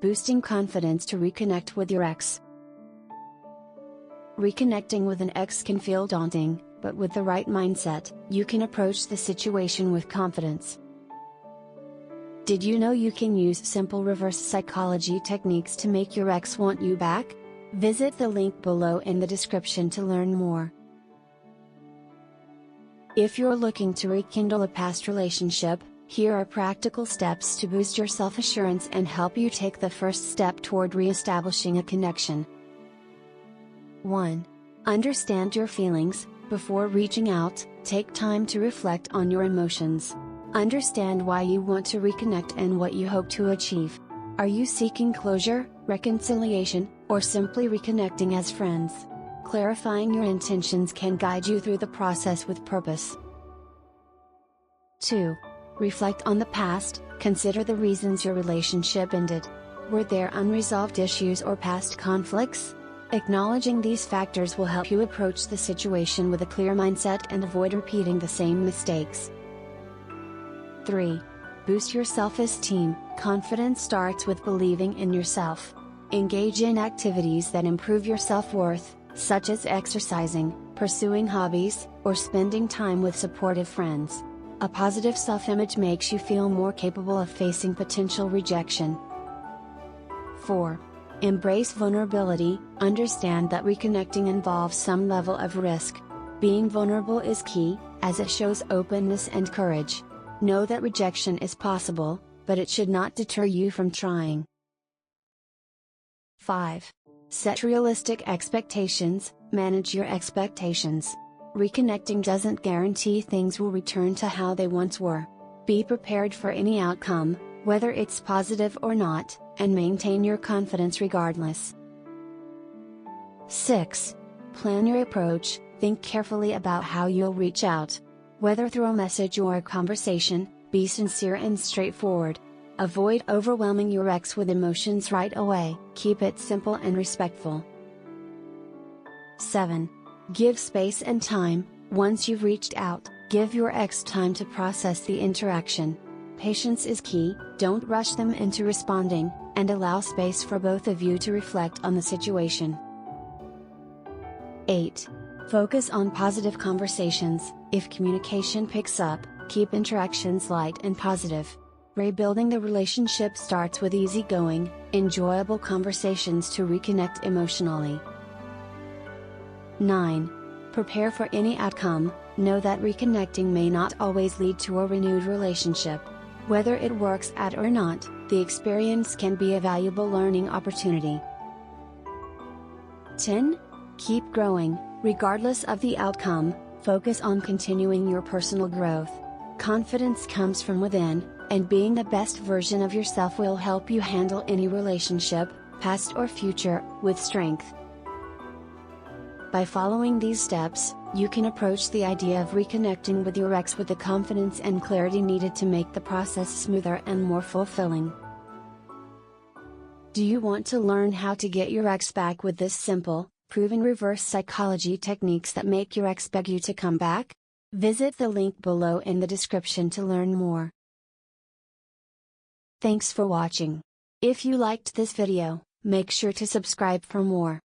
boosting confidence to reconnect with your ex. Reconnecting with an ex can feel daunting, but with the right mindset, you can approach the situation with confidence. Did you know you can use simple reverse psychology techniques to make your ex want you back? Visit the link below in the description to learn more. If you're looking to rekindle a past relationship, here are practical steps to boost your self-assurance and help you take the first step toward re-establishing a connection. 1. Understand your feelings. Before reaching out, take time to reflect on your emotions. Understand why you want to reconnect and what you hope to achieve. Are you seeking closure, reconciliation, or simply reconnecting as friends? Clarifying your intentions can guide you through the process with purpose. 2. Reflect on the past. Consider the reasons your relationship ended. Were there unresolved issues or past conflicts? Acknowledging these factors will help you approach the situation with a clear mindset and avoid repeating the same mistakes. 3. Boost your self-esteem. Confidence starts with believing in yourself. Engage in activities that improve your self-worth, such as exercising, pursuing hobbies, or spending time with supportive friends. A positive self-image makes you feel more capable of facing potential rejection. 4. Embrace vulnerability. Understand that reconnecting involves some level of risk. Being vulnerable is key, as it shows openness and courage. Know that rejection is possible, but it should not deter you from trying. 5. Set realistic expectations. Manage your expectations. Reconnecting doesn't guarantee things will return to how they once were. Be prepared for any outcome, whether it's positive or not, and maintain your confidence regardless. 6. Plan your approach. Think carefully about how you'll reach out. Whether through a message or a conversation, be sincere and straightforward. Avoid overwhelming your ex with emotions right away. Keep it simple and respectful. 7. Give space and time. Once you've reached out, give your ex time to process the interaction. Patience is key. Don't rush them into responding, and allow space for both of you to reflect on the situation. 8. Focus on positive conversations. If communication picks up, keep interactions light and positive. Rebuilding the relationship starts with easygoing, enjoyable conversations to reconnect emotionally. 9. Prepare for any outcome. Know that reconnecting may not always lead to a renewed relationship. Whether it works out or not, the experience can be a valuable learning opportunity. 10. Keep growing. Regardless of the outcome, focus on continuing your personal growth. Confidence comes from within, and being the best version of yourself will help you handle any relationship, past or future, with strength. By following these steps, you can approach the idea of reconnecting with your ex with the confidence and clarity needed to make the process smoother and more fulfilling. Do you want to learn how to get your ex back with this simple, proven reverse psychology techniques that make your ex beg you to come back? Visit the link below in the description to learn more. Thanks for watching. If you liked this video, make sure to subscribe for more.